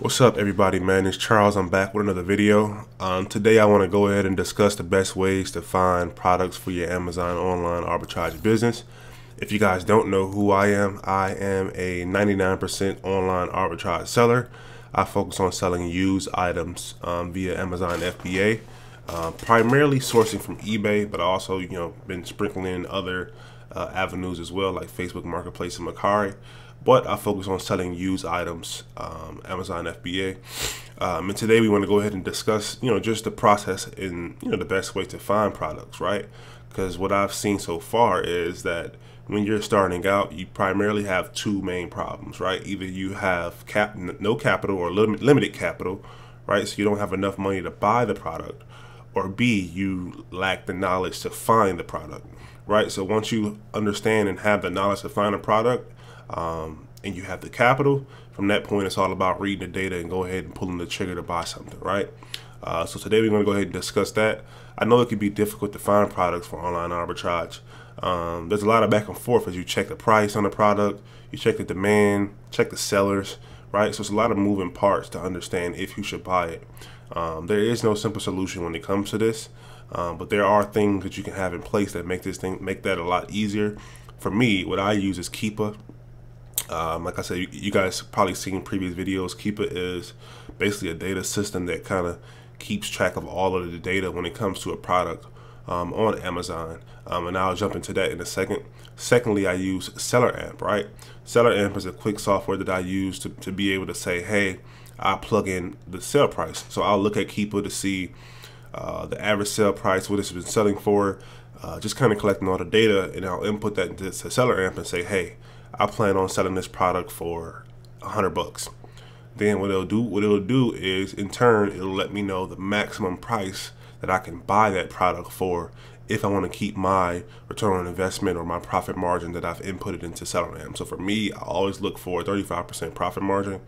What's up, everybody, man? It's Charles. I'm back with another video. Today I want to go ahead and discuss the best ways to find products for your Amazon online arbitrage business. If you guys don't know who I am a 99% online arbitrage seller. I focus on selling used items via Amazon FBA, primarily sourcing from eBay, but also been sprinkling in other avenues as well, like Facebook Marketplace and Mercari. But I focus on selling used items, Amazon FBA. And today we want to go ahead and discuss, just the process and, the best way to find products, right? Because what I've seen so far is that when you're starting out, you primarily have two main problems, right? Either you have no capital or limited capital, right? So you don't have enough money to buy the product, or B, you lack the knowledge to find the product, right? So once you understand and have the knowledge to find a product, and you have the capital, from that point it's all about reading the data and go ahead and pulling the trigger to buy something, right? So today we're going to go ahead and discuss that. I know it can be difficult to find products for online arbitrage. There's a lot of back and forth as you check the price on the product, you check the demand, check the sellers, right? So it's a lot of moving parts to understand if you should buy it. There is no simple solution when it comes to this, but there are things that you can have in place that make that a lot easier. For me, what I use is Keepa. Like I said, you guys probably seen previous videos. Keepa is basically a data system that kind of keeps track of all of the data when it comes to a product on Amazon. And I'll jump into that in a second. Secondly, I use SellerAmp, right? SellerAmp is a quick software that I use to be able to say, hey, I plug in the sale price. So I'll look at Keepa to see the average sale price, what it's been selling for, just kind of collecting all the data, and I'll input that into SellerAmp and say, hey, I plan on selling this product for $100. Then what it'll do is, in turn, it'll let me know the maximum price that I can buy that product for if I want to keep my return on investment or my profit margin that I've inputted into SellerAmp. So for me, I always look for a 35% profit margin.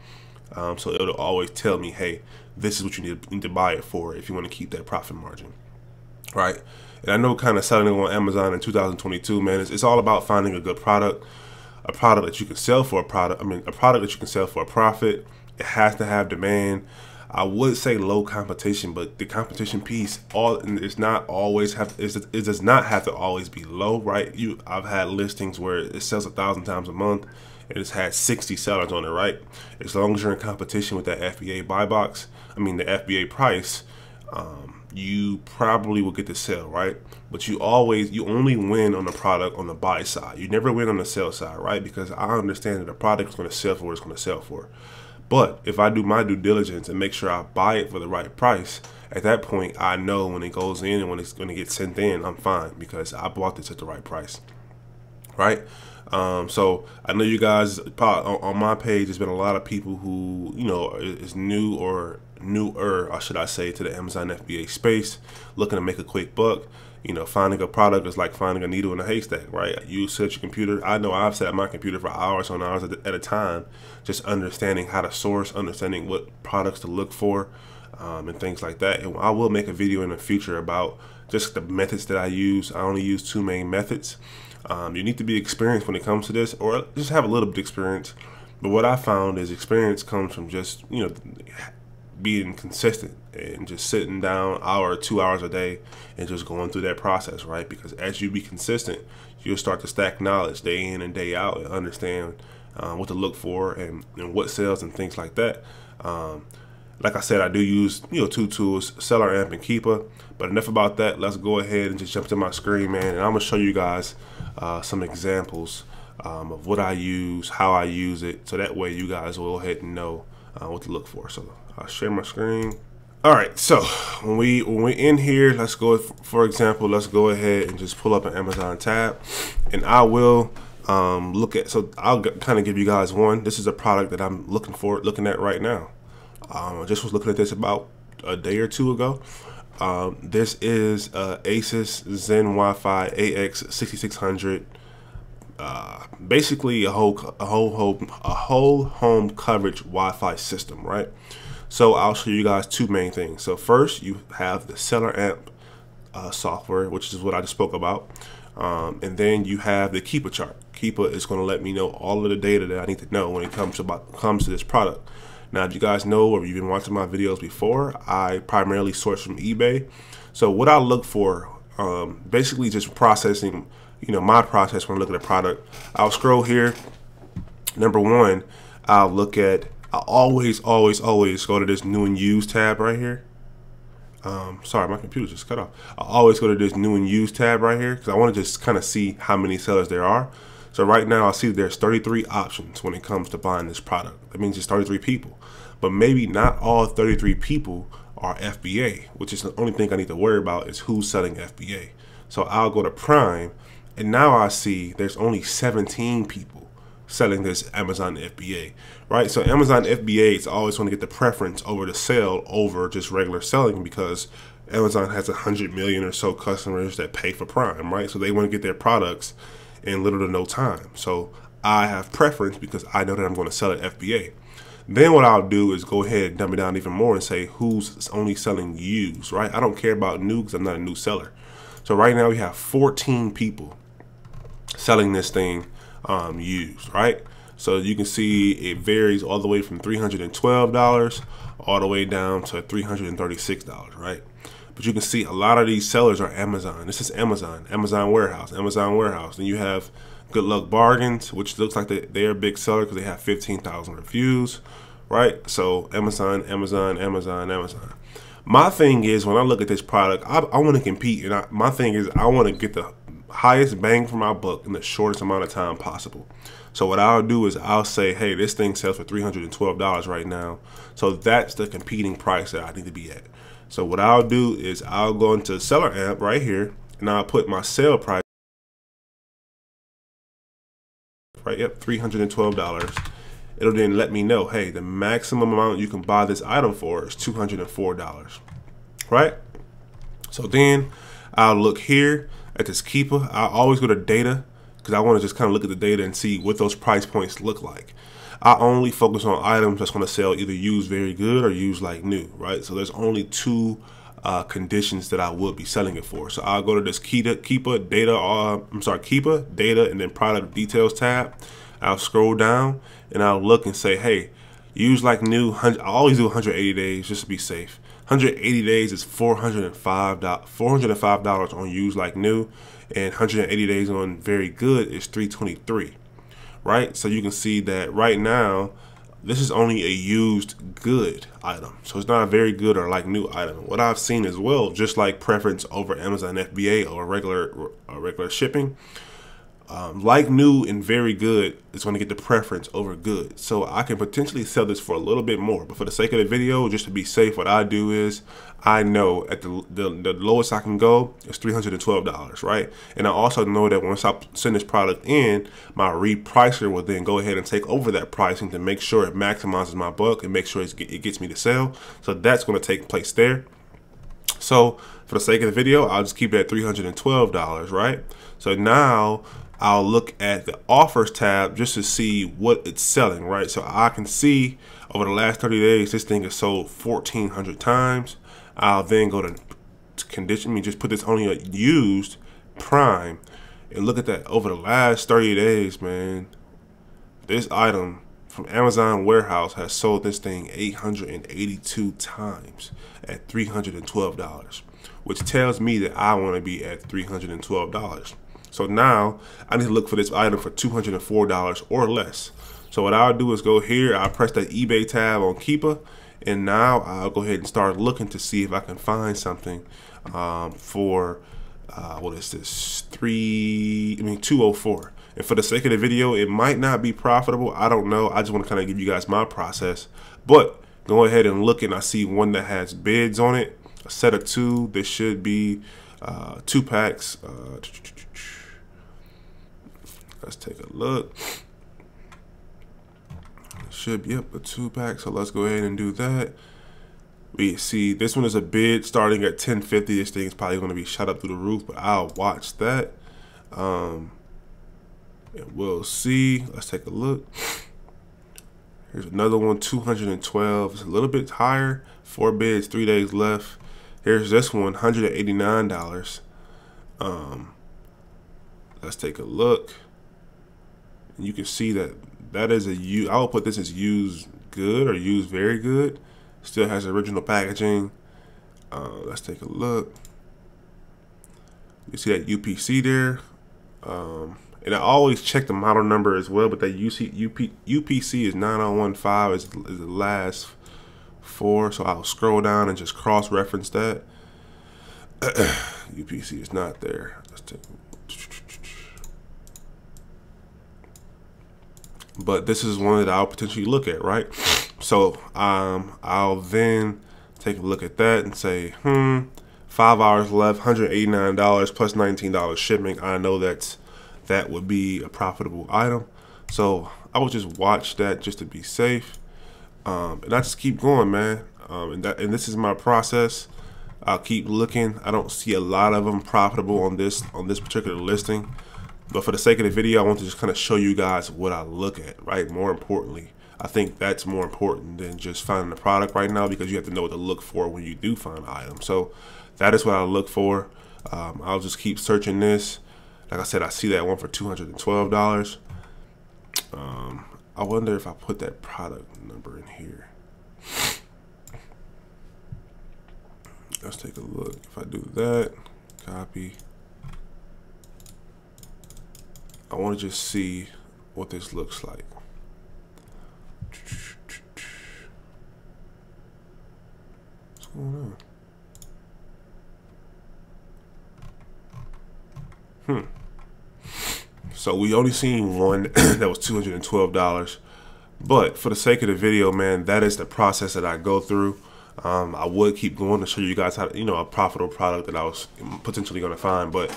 So it'll always tell me, hey, this is what you need to buy it for if you want to keep that profit margin, right? And I know kind of selling on Amazon in 2022, man, it's all about finding a good product. A product that you can sell for a product that you can sell for a profit. It has to have demand. I would say low competition, but the competition piece, it does not have to always be low, right? I've had listings where it sells 1,000 times a month and it's had 60 sellers on it, right? As long as you're in competition with that FBA buy box, the FBA price, you probably will get the sale, right? But you only win on the product on the buy side. You never win on the sell side, right? Because I understand that the product is going to sell for what it's going to sell for. But if I do my due diligence and make sure I buy it for the right price, at that point I know when it goes in and when it's going to get sent in, I'm fine because I bought this at the right price, right? So I know you guys on my page, there's been a lot of people who is new or newer, should I say, to the Amazon FBA space, looking to make a quick buck. Finding a product is like finding a needle in a haystack, right? You sit at your computer. I know I've sat at my computer for hours on hours at a time, just understanding how to source, understanding what products to look for, and things like that. And I will make a video in the future about just the methods that I use. I only use two main methods. You need to be experienced when it comes to this, or just have a little bit of experience. But what I found is experience comes from just, being consistent and just sitting down an hour or 2 hours a day and just going through that process, right? Because as you be consistent, you'll start to stack knowledge day in and day out and understand what to look for and what sells and things like that. Like I said, I do use two tools, SellerAmp and Keepa. But enough about that. Let's go ahead and just jump to my screen, man, and I'm gonna show you guys some examples of what I use, how I use it, so that way you guys will go ahead and know what to look for. So I'll share my screen. All right, so when we're in here, let's go, for example, let's go ahead and just pull up an Amazon tab, and I will I'll kind of give you guys one. This is a product that I'm looking at right now. I just was looking at this about a day or two ago. This is Asus Zen Wi-Fi AX6600. Basically a whole home coverage Wi-Fi system, right? So I'll show you guys two main things. So first, you have the SellerAmp software, which is what I just spoke about, and then you have the Keepa chart. Keepa is going to let me know all of the data that I need to know when it comes to this product. Now, if you guys know or you've been watching my videos before, I primarily source from eBay. So what I look for, basically just processing, my process when I look at a product, I'll scroll here. Number one, I always go to this new and used tab right here. Sorry, my computer just cut off. I always go to this new and used tab right here because I want to just kind of see how many sellers there are. So right now I see there's 33 options when it comes to buying this product. That means it's 33 people, but maybe not all 33 people are FBA, which is the only thing I need to worry about is who's selling FBA. So I'll go to Prime, and now I see there's only 17 people selling this Amazon FBA, right? So Amazon FBA is always going to get the preference over the sale over just regular selling because Amazon has 100 million or so customers that pay for Prime, right? So they want to get their products in little to no time. So I have preference because I know that I'm going to sell at FBA. Then what I'll do is go ahead and dumb it down even more and say who's only selling used, right? I don't care about new because I'm not a new seller. So right now we have 14 people selling this thing used, right? So you can see it varies all the way from $312 all the way down to $336, right? But you can see a lot of these sellers are Amazon. This is Amazon Warehouse. Then you have Good Luck Bargains, which looks like they're a big seller because they have 15,000 reviews, right? So Amazon. My thing is when I look at this product, I want to compete, and my thing is I want to get the highest bang for my buck in the shortest amount of time possible. So what I'll do is I'll say, hey, this thing sells for $312 right now. So that's the competing price that I need to be at. So what I'll do is I'll go into Seller Amp right here, and I'll put my sale price right, yep, $312. It'll then let me know, hey, the maximum amount you can buy this item for is $204, right? So then I'll look here at this keeper. I always go to data because I want to just kind of look at the data and see what those price points look like. I only focus on items that's going to sell either used very good or used like new, right? So there's only two conditions that I would be selling it for. So I'll go to this keeper data, and then product details tab. I'll scroll down and I'll look and say, hey, used like new. I always do 180 days just to be safe. 180 days is $405 on used like new, and 180 days on very good is $323. Right, so you can see that right now this is only a used good item, so it's not a very good or like new item. What I've seen as well, just like preference over Amazon FBA or regular shipping, like new and very good is going to get the preference over good. So I can potentially sell this for a little bit more, but for the sake of the video, just to be safe, what I do is I know at the lowest I can go is $312, right? And I also know that once I send this product in, my repricer will then go ahead and take over that pricing to make sure it maximizes my buck and make sure it gets me to sell. So that's going to take place there. So for the sake of the video, I'll just keep it at $312, right? So now I'll look at the offers tab just to see what it's selling, right? So I can see over the last 30 days, this thing is sold 1,400 times. I'll then go to condition, just put this only a used Prime, and look at that. Over the last 30 days, man, this item from Amazon Warehouse has sold this thing 882 times at $312, which tells me that I want to be at $312. So now I need to look for this item for $204 or less. So what I'll do is go here, I'll press that eBay tab on Keeper, and now I'll go ahead and start looking to see if I can find something for what is this, 204. And for the sake of the video, it might not be profitable. I don't know. I just want to kind of give you guys my process. But go ahead and look, and I see one that has bids on it, a set of two. This should be 2 packs. Let's take a look. Should be up a 2-pack, so let's go ahead and do that. We see this one is a bid starting at $10.50. This thing is probably going to be shot up through the roof, but I'll watch that. And we'll see. Let's take a look. Here's another one, 212. It's a little bit higher. 4 bids, 3 days left. Here's this one, $189. Let's take a look. And you can see that is I will put this as used good or used very good. Still has original packaging. Let's take a look. You see that UPC there. And I always check the model number as well, but that UPC is 9015 is the last 4. So I'll scroll down and just cross-reference that. UPC is not there. Let's take. But this is one that I'll potentially look at, right? So I'll then take a look at that and say, 5 hours left, $189 plus $19 shipping. I know that would be a profitable item. So I would just watch that just to be safe. And I just keep going, man. And this is my process. I'll keep looking. I don't see a lot of them profitable on this particular listing. But for the sake of the video, I want to just kind of show you guys what I look at, right? More importantly, I think that's more important than just finding the product right now, because you have to know what to look for when you do find an item. So that is what I look for. I'll just keep searching this. Like I said, I see that one for $212. I wonder if I put that product number in here. Let's take a look. If I do that, copy. I want to just see what this looks like. What's going on? So we only seen one that was $212. But for the sake of the video, man, that is the process that I go through. I would keep going to show you guys how to, a profitable product that I was potentially going to find, but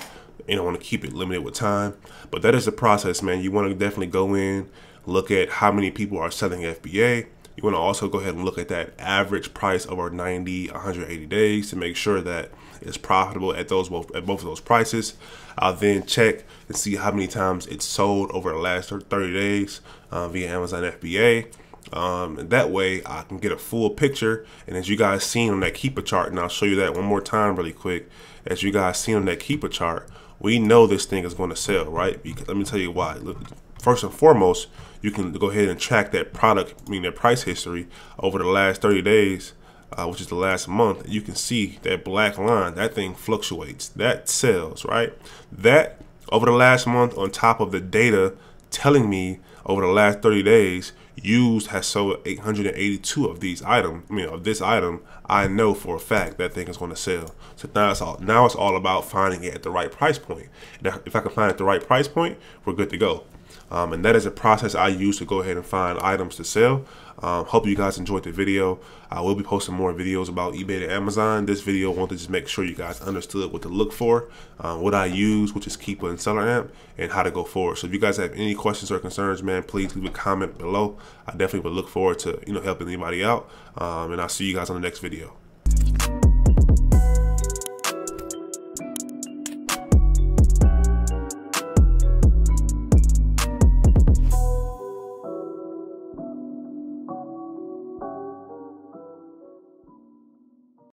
I want to keep it limited with time. But that is the process, man. You want to definitely go in, look at how many people are selling FBA. You want to also go ahead and look at that average price over 90, 180 days to make sure that it's profitable at both of those prices. I'll then check and see how many times it's sold over the last 30 days via Amazon FBA. And that way I can get a full picture. And as you guys seen on that keeper chart, and I'll show you that one more time really quick. As you guys seen on that keeper chart, we know this thing is going to sell, right? Because let me tell you why. Look, first and foremost, you can go ahead and track that product, their price history over the last 30 days, which is the last month. You can see that black line, that thing fluctuates, that sells, right? That over the last month, on top of the data telling me over the last 30 days, used has sold 882 of these items. Of this item, I know for a fact that thing is going to sell. So now it's all about finding it at the right price point. Now, if I can find it at the right price point, we're good to go. And that is a process I use to go ahead and find items to sell. Hope you guys enjoyed the video. I will be posting more videos about eBay and Amazon. This video I want to just make sure you guys understood what to look for, what I use, which is Keeper and Seller Amp, and how to go forward. So if you guys have any questions or concerns, man, please leave a comment below. I definitely would look forward to helping anybody out. And I'll see you guys on the next video.